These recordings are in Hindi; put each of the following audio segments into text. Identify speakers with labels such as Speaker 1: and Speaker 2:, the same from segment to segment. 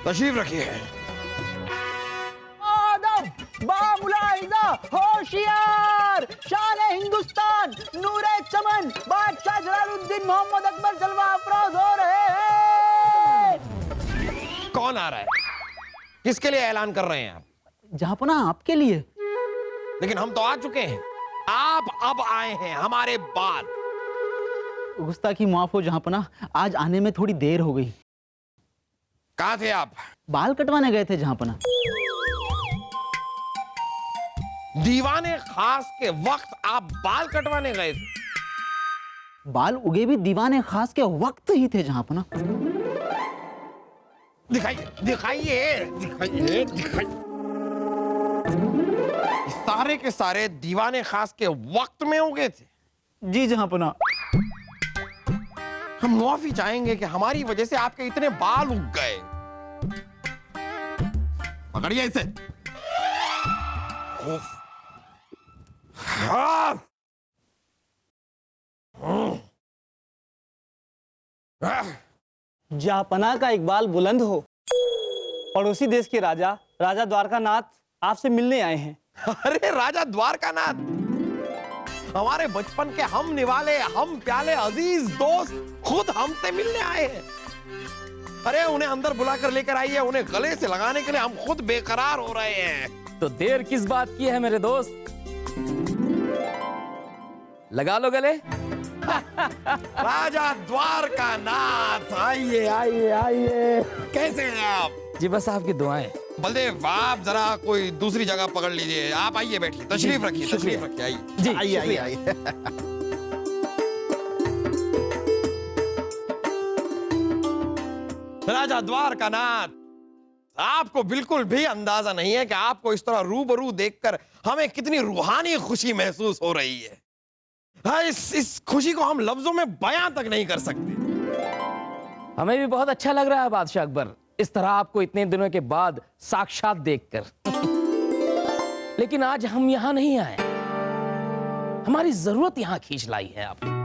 Speaker 1: तशरीफ रखिए।
Speaker 2: आदम, बामुलाहिजा, होशियार, शान हिंदुस्तान, नूरे चमन, बादशाह जलालुद्दीन मोहम्मद अकबर जलवा अफरोज हो रहे हैं।
Speaker 1: कौन आ रहा है? किसके लिए ऐलान कर रहे हैं आप?
Speaker 2: जहांपना आपके लिए।
Speaker 1: लेकिन हम तो आ चुके हैं, आप अब आए हैं हमारे बाद।
Speaker 2: गुस्ताखी माफ हो जहांपना, आज आने में थोड़ी देर हो गई।
Speaker 1: कहाँ थे आप?
Speaker 2: बाल कटवाने गए थे जहांपना।
Speaker 1: दीवाने खास के वक्त आप बाल कटवाने गए थे?
Speaker 2: बाल उगे भी दीवाने खास के वक्त ही थे जहांपना।
Speaker 1: दिखाइए दिखाइए दिखाइए दिखाइए। सारे के सारे दीवाने खास के वक्त में उगे थे?
Speaker 2: जी जहांपना।
Speaker 1: हम मुआफी चाहेंगे कि हमारी वजह से आपके इतने बाल उग गए। पकड़िए इसे।
Speaker 3: जहांपना का इकबाल बुलंद हो। पड़ोसी देश के राजा राजा द्वारकानाथ आपसे मिलने आए हैं।
Speaker 1: अरे राजा द्वारकानाथ, हमारे बचपन के हम निवाले, हम प्याले अजीज दोस्त खुद हमसे मिलने आए हैं। अरे उन्हें अंदर बुलाकर लेकर आइए, उन्हें गले से लगाने के लिए हम खुद बेकरार हो रहे हैं।
Speaker 4: तो देर किस बात की है मेरे दोस्त, लगा लो गले।
Speaker 1: राजा द्वारकानाथ, आइए आइए आइए। कैसे हैं आप?
Speaker 4: जी बस आपकी दुआएं।
Speaker 1: बलदेव, आप जरा कोई दूसरी जगह पकड़ लीजिए। आप आइए, बैठिए, तशरीफ रखिए, तशरीफ रखिए, आइए
Speaker 4: जी
Speaker 1: आइए आइए आइए। राजा द्वारकानाथ, आपको बिल्कुल भी अंदाजा नहीं है कि आपको इस तरह रूबरू देखकर हमें कितनी रूहानी खुशी महसूस हो रही है। हाँ, इस खुशी को हम लफ्जों में बयां तक नहीं कर सकते।
Speaker 4: हमें भी बहुत अच्छा लग रहा है बादशाह अकबर, इस तरह आपको इतने दिनों के बाद साक्षात देखकर। लेकिन आज हम यहां नहीं आए, हमारी जरूरत यहां खींच लाई है आपको।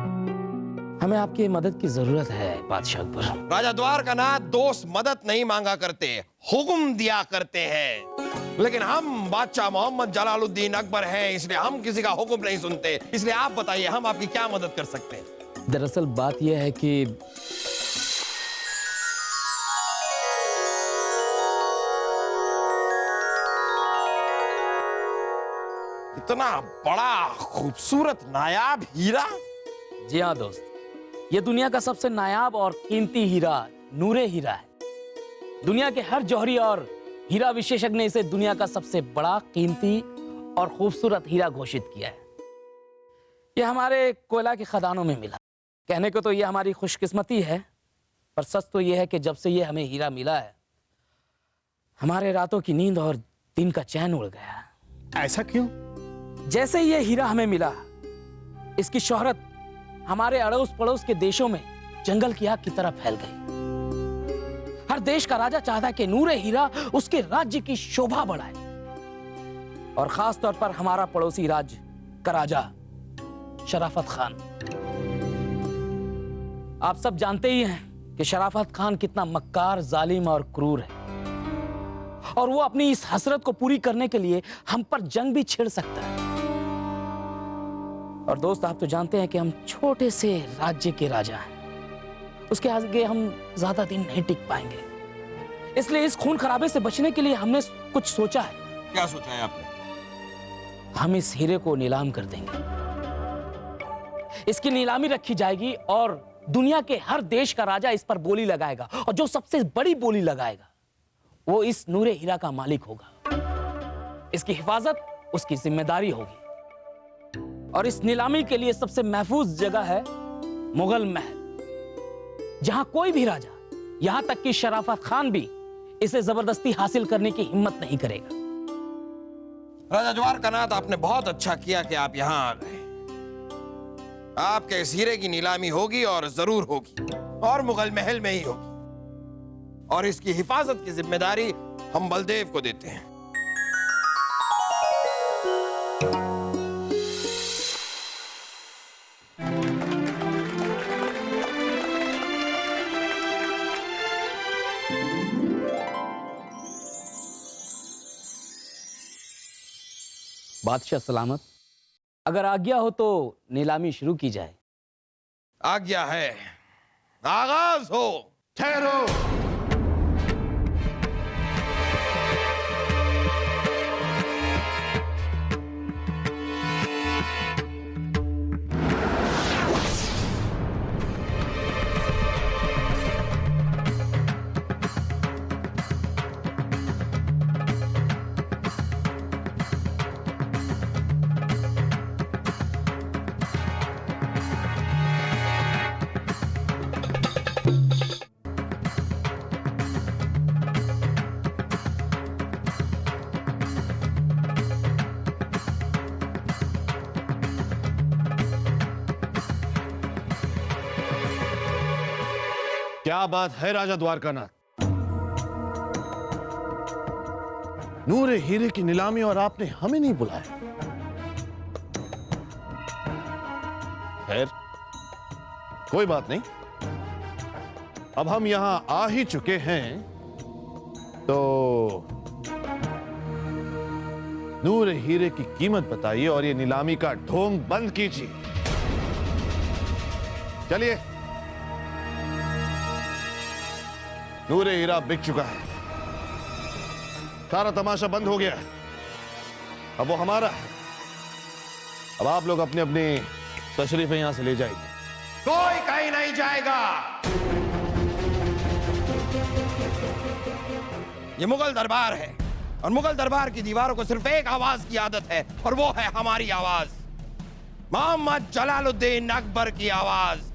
Speaker 4: हमें आपकी मदद की जरूरत है बादशाह अकबर।
Speaker 1: राजा द्वारकानाथ दोस्त मदद नहीं मांगा करते, हुक्म दिया करते हैं। लेकिन हम बादशाह मोहम्मद जलालुद्दीन अकबर हैं, इसलिए हम किसी का हुक्म नहीं सुनते। इसलिए आप बताइए, हम आपकी क्या मदद कर सकते हैं?
Speaker 4: दरअसल बात यह है कि
Speaker 1: इतना बड़ा खूबसूरत नायाब हीरा।
Speaker 4: जी हाँ दोस्त, ये दुनिया का सबसे नायाब और कीमती हीरा नूरे हीरा है। दुनिया के हर जौहरी और हीरा विशेषज्ञ ने इसे दुनिया का सबसे बड़ा, कीमती और खूबसूरत हीरा घोषित किया है। यह हमारे कोयला के खदानों में मिला। कहने को तो यह हमारी खुशकिस्मती है, पर सच तो यह है कि जब से यह हमें हीरा मिला है, हमारे रातों की नींद और दिन का चैन उड़ गया।
Speaker 3: ऐसा क्यों?
Speaker 4: जैसे यह हीरा हमें मिला, इसकी शोहरत हमारे अड़ोस पड़ोस के देशों में जंगल की आग की तरह फैल गई। हर देश का राजा चाहता है कि नूरे हीरा उसके राज्य की शोभा बढ़ाए, और खास तौर पर हमारा पड़ोसी राज्य का राजा शराफत खान। आप सब जानते ही हैं कि शराफत खान कितना मक्कार, जालिम और क्रूर है, और वो अपनी इस हसरत को पूरी करने के लिए हम पर जंग भी छेड़ सकता है। और दोस्त, आप तो जानते हैं कि हम छोटे से राज्य के राजा हैं, उसके आगे हम ज्यादा दिन नहीं टिक पाएंगे। इसलिए इस खून खराबे से बचने के लिए हमने कुछ सोचा है।
Speaker 1: क्या सोचा है आपने?
Speaker 4: हम इस हीरे को नीलाम कर देंगे। इसकी नीलामी रखी जाएगी और दुनिया के हर देश का राजा इस पर बोली लगाएगा, और जो सबसे बड़ी बोली लगाएगा वो इस नूरे हीरा का मालिक होगा। इसकी हिफाजत उसकी जिम्मेदारी होगी। और इस नीलामी के लिए सबसे महफूज जगह है मुगल महल, जहां कोई भी राजा, यहां तक कि शराफत खान भी इसे जबरदस्ती हासिल करने की हिम्मत नहीं करेगा।
Speaker 1: राजा द्वारकानाथ, आपने बहुत अच्छा किया कि आप यहां आ गए। आपके इस हीरे की नीलामी होगी और जरूर होगी, और मुगल महल में ही होगी, और इसकी हिफाजत की जिम्मेदारी हम बलदेव को देते हैं।
Speaker 4: बादशाह सलामत, अगर आज्ञा हो तो नीलामी शुरू की जाए।
Speaker 1: आज्ञा है, आगाज हो।
Speaker 5: ठहरो। क्या बात है राजा द्वारकानाथ, नूरे हीरे की नीलामी और आपने हमें नहीं बुलाया। खैर कोई बात नहीं, अब हम यहां आ ही चुके हैं तो नूरे हीरे की कीमत बताइए और ये नीलामी का ढोंग बंद कीजिए। चलिए, नूरे हीरा बिक चुका है, सारा तमाशा बंद हो गया, अब वो हमारा है। अब आप लोग अपनी अपनी तशरीफें यहां से ले जाइए।
Speaker 1: कोई कहीं नहीं जाएगा। ये मुगल दरबार है, और मुगल दरबार की दीवारों को सिर्फ एक आवाज की आदत है, और वो है हमारी आवाज, मोहम्मद जलालुद्दीन अकबर की आवाज।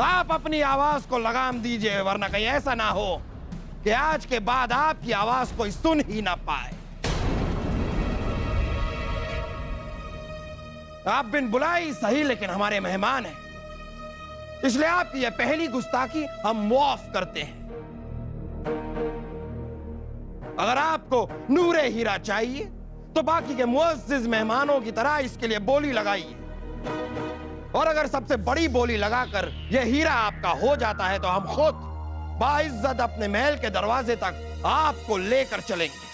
Speaker 1: आप अपनी आवाज को लगाम दीजिए, वरना कहीं ऐसा ना हो कि आज के बाद आपकी आवाज कोई सुन ही ना पाए। आप बिन बुलाई सही, लेकिन हमारे मेहमान हैं, इसलिए आपकी यह पहली गुस्ताखी हम मुआफ करते हैं। अगर आपको नूरे हीरा चाहिए तो बाकी के मुअज़्ज़िज़ मेहमानों की तरह इसके लिए बोली लगाइए, और अगर सबसे बड़ी बोली लगाकर यह हीरा आपका हो जाता है तो हम खुद बाइज्जत अपने महल के दरवाजे तक आपको लेकर चलेंगे।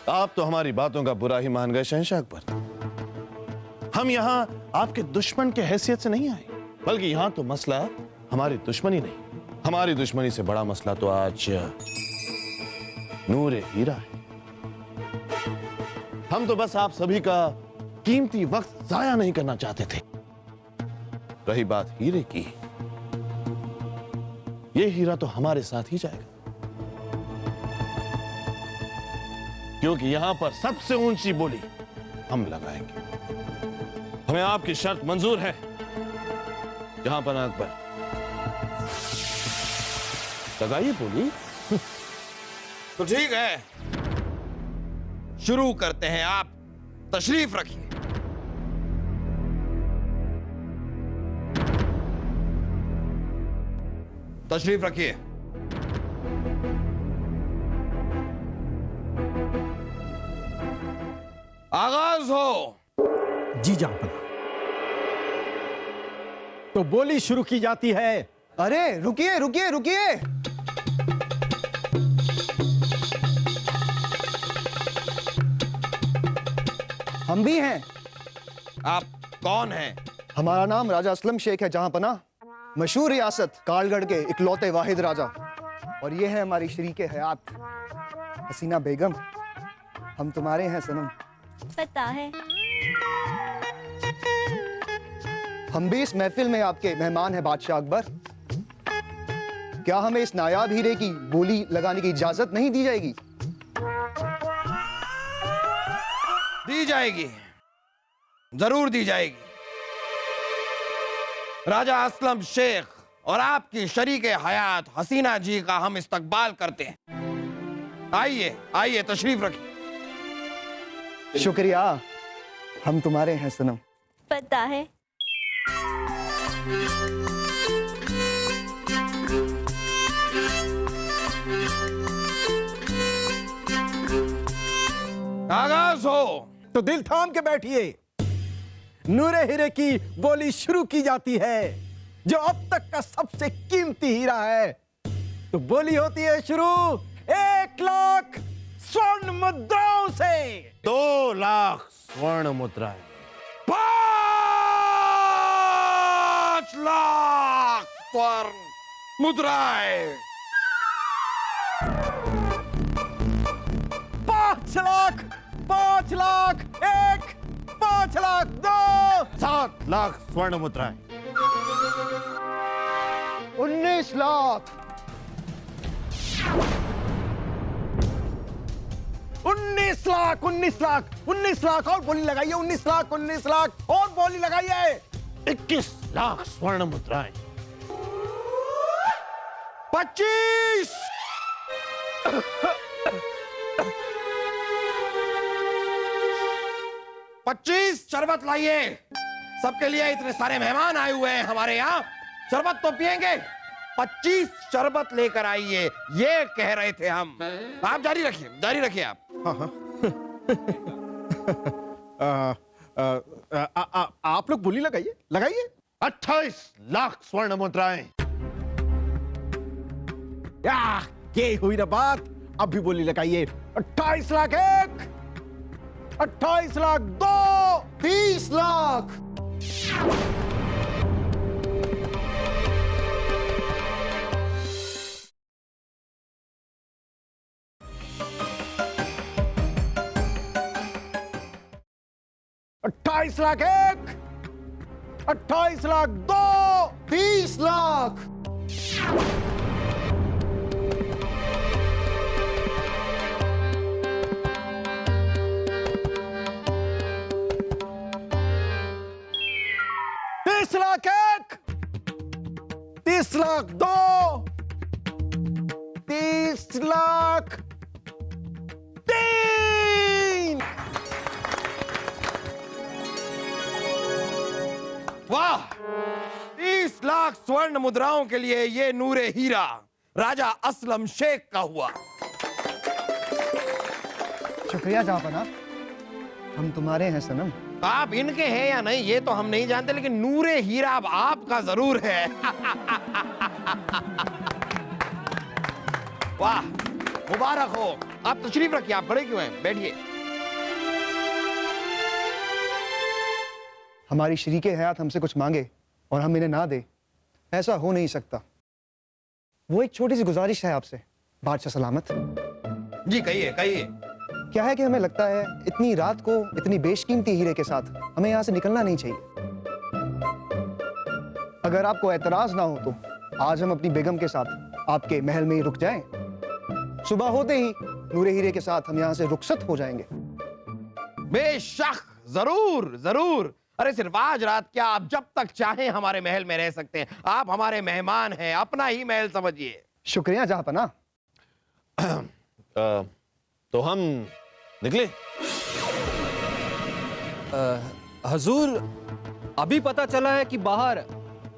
Speaker 5: आप तो हमारी बातों का बुरा ही मान गए शहंशाह अकबर। हम यहां आपके दुश्मन के हैसियत से नहीं आए, बल्कि यहां तो मसला हमारी दुश्मनी नहीं, हमारी दुश्मनी से बड़ा मसला तो आज नूरे हीरा है। हम तो बस आप सभी का कीमती वक्त जाया नहीं करना चाहते थे। रही बात हीरे की, यह हीरा तो हमारे साथ ही जाएगा, क्योंकि यहां पर सबसे ऊंची बोली हम लगाएंगे। हमें आपकी शर्त मंजूर है जहां पर अकबर, लगाइए बोली।
Speaker 1: तो ठीक है, शुरू करते हैं। आप तशरीफ रखिए। तशरीफ रखिए। आगाज हो।
Speaker 6: जी जहांपनाह। तो बोली शुरू की जाती है।
Speaker 7: अरे रुकिए रुकिए रुकिए, हम भी हैं।
Speaker 1: आप कौन हैं?
Speaker 7: हमारा नाम राजा असलम शेख है जहांपनाह, मशहूर रियासत कालगढ़ के इकलौते वाहिद राजा। और ये है हमारी शरीके हयात हसीना बेगम। हम तुम्हारे हैं सनम।
Speaker 8: पता है।
Speaker 7: हम भी इस महफिल में आपके मेहमान हैं बादशाह अकबर। क्या हमें इस नायाब हीरे की बोली लगाने की इजाजत नहीं दी जाएगी?
Speaker 1: दी जाएगी, जरूर दी जाएगी। राजा असलम शेख और आपकी शरीके हयात हसीना जी का हम इस्तकबाल करते हैं। आइए आइए, तशरीफ रखिए।
Speaker 7: शुक्रिया, हम तुम्हारे हैं सनम।
Speaker 8: पता है।
Speaker 1: आगाज हो।
Speaker 6: तो दिल थाम के बैठिए। नूरे हीरे की बोली शुरू की जाती है, जो अब तक का सबसे कीमती हीरा है। तो बोली होती है शुरू 1 लाख स्वर्ण मुद्राओं से।
Speaker 5: 2 लाख स्वर्ण मुद्राएं।
Speaker 1: 5 लाख स्वर्ण मुद्राएं।
Speaker 6: 5 लाख, 5 लाख 1, 5 लाख 2,
Speaker 5: 7 लाख स्वर्ण मुद्राएं।
Speaker 7: 19 लाख।
Speaker 6: 19 लाख, 19 लाख, 19 लाख और बोली लगाइए। 19 लाख, 19 लाख और बोली लगाइए।
Speaker 5: 21 लाख स्वर्ण मुद्राएं।
Speaker 1: 25। 25 शरबत लाइए। सबके लिए इतने सारे मेहमान आए हुए हैं हमारे यहाँ, शरबत तो पिएंगे। 25 शरबत लेकर आइए, ये कह रहे थे हम। आप जारी रखिए, जारी रखिए आप।
Speaker 6: आप लोग बोली लगाइए, लगाइए।
Speaker 5: 28 लाख स्वर्ण मुद्राएं।
Speaker 6: ये हुई ना बात। अब भी बोली लगाइए। 28 लाख 1, 28 लाख 2,
Speaker 7: 30 लाख।
Speaker 6: 28 लाख 1, 28 लाख 2,
Speaker 7: 30 लाख।
Speaker 6: 30 लाख 1, 30 लाख 2, 30 लाख 3।
Speaker 1: वाह, 30 लाख स्वर्ण मुद्राओं के लिए ये नूरे हीरा राजा असलम शेख का हुआ।
Speaker 7: शुक्रिया जहांपना, हम तुम्हारे हैं सनम।
Speaker 1: आप इनके हैं या नहीं ये तो हम नहीं जानते, लेकिन नूरे हीरा अब आपका जरूर है। वाह, मुबारक हो। आप तशरीफ रखिए, आप खड़े क्यों हैं? बैठिए।
Speaker 7: हमारी शरीके हयात हमसे कुछ मांगे और हम इन्हें ना दे, ऐसा हो नहीं सकता। वो एक छोटी सी गुजारिश है आपसे बादशाह सलामत।
Speaker 1: जी कहिए, कहिए।
Speaker 7: क्या है कि हमें लगता है इतनी रात को इतनी बेशकीमती हीरे के साथ हमें यहाँ से निकलना नहीं चाहिए। अगर आपको एतराज ना हो तो आज हम अपनी बेगम के साथ आपके महल में ही रुक जाएं। सुबह होते ही नूरे हीरे के साथ हम यहाँ से रुखसत हो जाएंगे।
Speaker 1: बेशक, जरूर जरूर। अरे सिर्फ आज रात क्या, आप जब तक चाहें हमारे महल में रह सकते हैं। आप हमारे मेहमान हैं, अपना ही महल समझिए।
Speaker 7: शुक्रिया जहांपना।
Speaker 5: तो हम निकले।
Speaker 2: हजूर, अभी पता चला है कि बाहर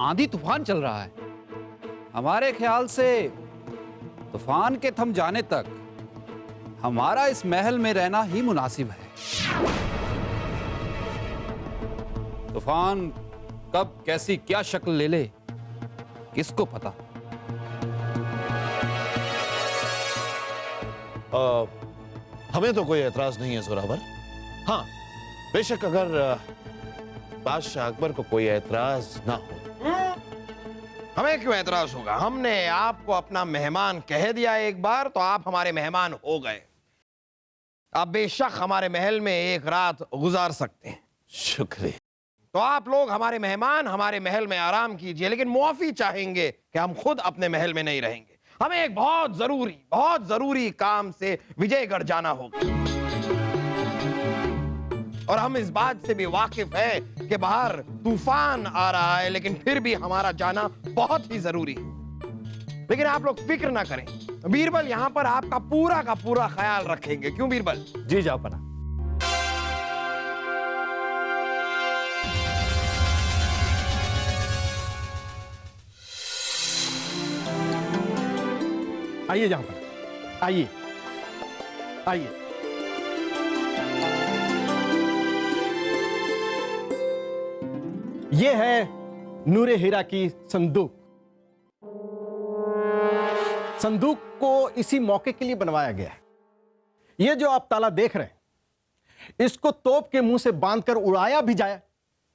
Speaker 2: आंधी तूफान चल रहा है। हमारे ख्याल से तूफान के थम जाने तक हमारा इस महल में रहना ही मुनासिब है। तूफान कब कैसी क्या शक्ल ले ले, किसको पता।
Speaker 5: हमें तो कोई एतराज नहीं है जोरावर। हाँ, बेशक अगर बादशाह अकबर को कोई एतराज ना हो।
Speaker 1: हमें क्यों एतराज होगा? हमने आपको अपना मेहमान कह दिया एक बार, तो आप हमारे मेहमान हो गए। आप बेशक हमारे महल में एक रात गुजार सकते हैं।
Speaker 5: शुक्रिया।
Speaker 1: तो आप लोग हमारे मेहमान हमारे महल में आराम कीजिए, लेकिन मुआफी चाहेंगे कि हम खुद अपने महल में नहीं रहेंगे। हमें एक बहुत जरूरी काम से विजयगढ़ जाना होगा, और हम इस बात से भी वाकिफ हैं कि बाहर तूफान आ रहा है, लेकिन फिर भी हमारा जाना बहुत ही जरूरी है। लेकिन आप लोग फिक्र ना करें, बीरबल यहाँ पर आपका पूरा का पूरा ख्याल रखेंगे। क्यों बीरबल?
Speaker 3: जी जहांपना।
Speaker 6: आइए जहां पर, आइए आइए। ये है नूरे हीरा की संदूक। संदूक को इसी मौके के लिए बनवाया गया है। ये जो आप ताला देख रहे हैं, इसको तोप के मुंह से बांधकर उड़ाया भी जाए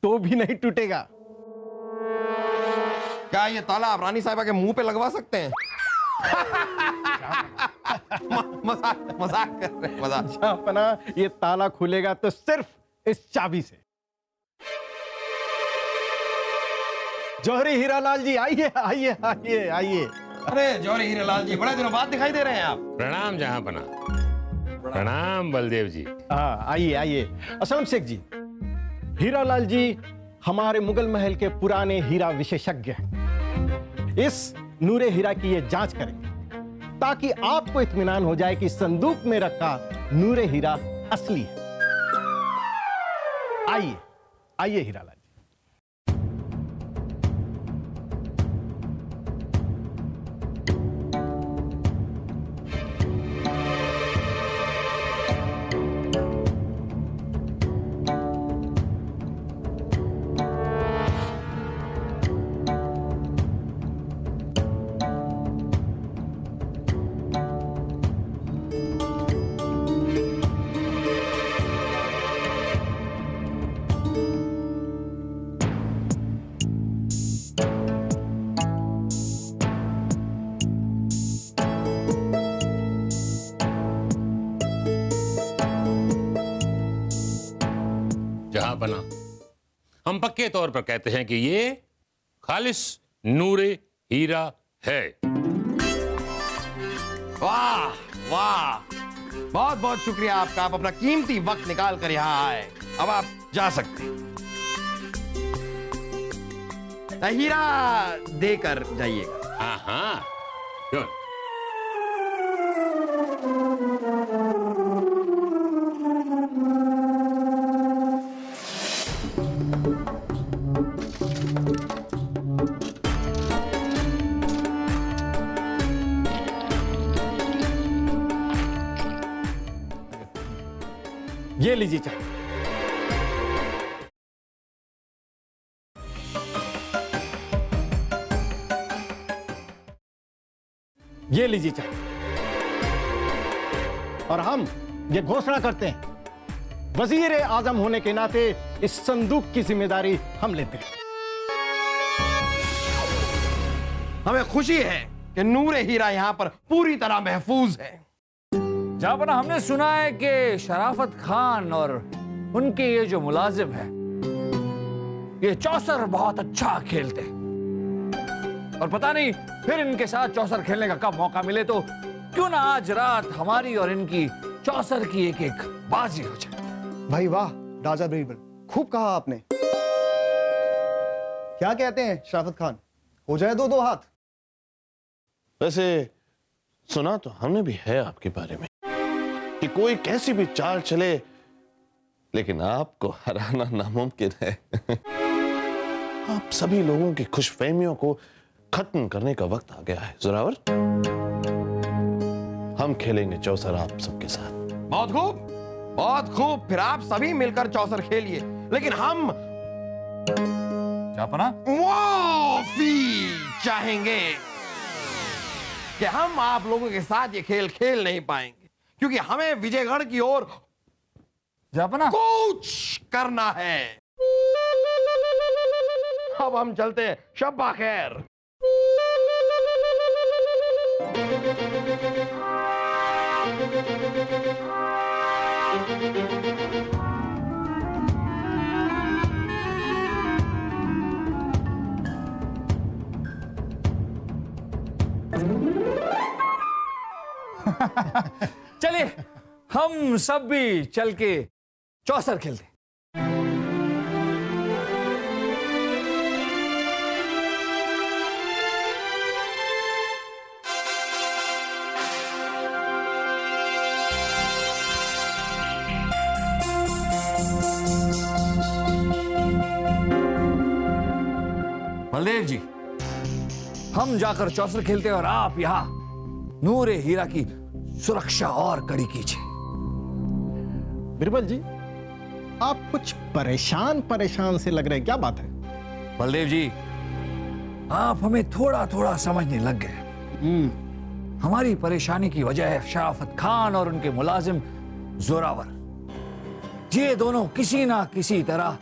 Speaker 6: तो भी नहीं टूटेगा।
Speaker 1: क्या ये ताला आप रानी साहिबा के मुंह पे लगवा सकते हैं? मजाक मजाक कर रहे हैं, मजाक।
Speaker 6: जहांपना, ये ताला खुलेगा तो सिर्फ इस चाबी से। जौहरी हीरालाल जी, आइए आइए आइए आइए।
Speaker 1: अरे जौहरी हीरालाल जी, बड़े दिनों बाद दिखाई दे रहे हैं आप।
Speaker 8: प्रणाम जहांपना। प्रणाम बलदेव जी।
Speaker 6: हाँ, आइए आइए। असलम शेख जी, हीरालाल जी हमारे मुगल महल के पुराने हीरा विशेषज्ञ हैं। इस नूरे हीरा की ये जांच करेंगे ताकि आपको इत्मीनान हो जाए कि संदूक में रखा नूरे हीरा असली है। आइए आइए हीरालाल जी।
Speaker 8: जहांपना, हम पक्के तौर पर कहते हैं कि ये खालिस नूरे हीरा है।
Speaker 1: वाह वाह, बहुत बहुत शुक्रिया आपका। आप अपना कीमती वक्त निकाल कर यहाँ आए। अब आप जा सकते हैं। हीरा देकर जाइएगा।
Speaker 8: हाँ हाँ, क्यों?
Speaker 6: ये लीजिए चाय। ये लीजिए चाय। और हम ये घोषणा करते हैं, वजीर आजम होने के नाते इस संदूक की जिम्मेदारी हम लेते हैं।
Speaker 1: हमें खुशी है कि नूरे हीरा यहाँ पर पूरी तरह महफूज है।
Speaker 2: जहांपना, हमने सुना है कि शराफत खान और उनके ये जो मुलाजिम है, ये चौसर बहुत अच्छा खेलते हैं। और पता नहीं फिर इनके साथ चौसर खेलने का कब मौका मिले, तो क्यों ना आज रात हमारी और इनकी चौसर की एक एक बाजी हो जाए।
Speaker 7: भाई वाह राजा बीरबल, खूब कहा आपने। क्या कहते हैं शराफत खान, हो जाए दो दो हाथ?
Speaker 5: वैसे सुना तो हमने भी है आपके बारे में कि कोई कैसी भी चाल चले, लेकिन आपको हराना नामुमकिन है। आप सभी लोगों की खुशफहमियों को खत्म करने का वक्त आ गया है। जोरावर, हम खेलेंगे चौसर आप सबके साथ।
Speaker 1: बहुत खूब, बहुत खूब। फिर आप सभी मिलकर चौसर खेलिए, लेकिन हम
Speaker 2: जहांपना,
Speaker 1: वो फील चाहेंगे कि हम आप लोगों के साथ ये खेल खेल नहीं पाएंगे, क्योंकि हमें विजयगढ़ की ओर
Speaker 2: जहांपना,
Speaker 1: कुछ करना है। अब हम चलते हैं। शब्बा खैर।
Speaker 2: चलिए हम सब भी चल के चौसर खेलते हैं। बलदेव जी, हम जाकर चौसर खेलते हैं और आप यहां
Speaker 9: नूरे हीरा की सुरक्षा और कड़ी कीजिए।
Speaker 6: बिरबल जी, आप कुछ परेशान परेशान से लग रहे हैं, क्या बात है?
Speaker 9: बलदेव जी, आप हमें थोड़ा थोड़ा समझने लग गए। हमारी परेशानी की वजह है शराफत खान और उनके मुलाजिम जोरावर। ये दोनों किसी ना किसी तरह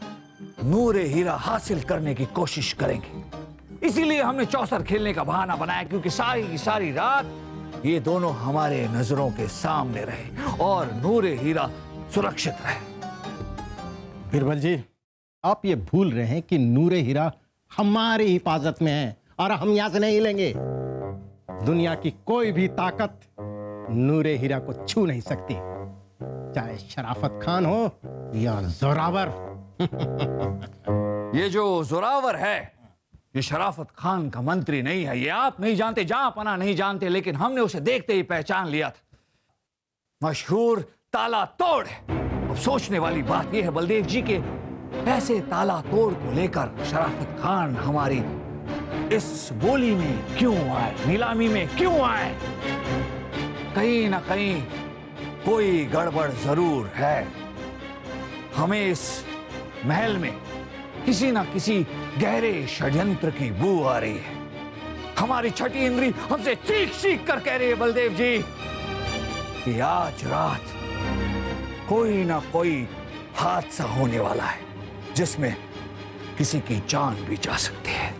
Speaker 9: नूरे हीरा हासिल करने की कोशिश करेंगे। इसीलिए हमने चौसर खेलने का बहाना बनाया, क्योंकि सारी की सारी रात ये दोनों हमारे नजरों के सामने रहे और नूरे हीरा सुरक्षित रहे।
Speaker 6: बिरबल जी, आप ये भूल रहे हैं कि नूरे हीरा हमारी हिफाजत में है और हम यहां से नहीं हिलेंगे। दुनिया की कोई भी ताकत नूरे हीरा को छू नहीं सकती, चाहे शराफत खान हो या जोरावर।
Speaker 9: ये जो जोरावर है, ये शराफत खान का मंत्री नहीं है। ये आप नहीं जानते, जहां पना नहीं जानते, लेकिन हमने उसे देखते ही पहचान लिया था। मशहूर ताला तोड़ है। अब सोचने वाली बात यह है बलदेव जी के ऐसे ताला तोड़ को लेकर शराफत खान हमारी इस बोली में क्यों आए, नीलामी में क्यों आए? कहीं ना कहीं कोई गड़बड़ जरूर है। हमें इस महल में किसी ना किसी गहरे षड्यंत्र की बू आ रही है। हमारी छठी इंद्री हमसे चीख चीख कर कह रही है बलदेव जी कि आज रात कोई ना कोई हादसा होने वाला है, जिसमें किसी की जान भी जा सकती है।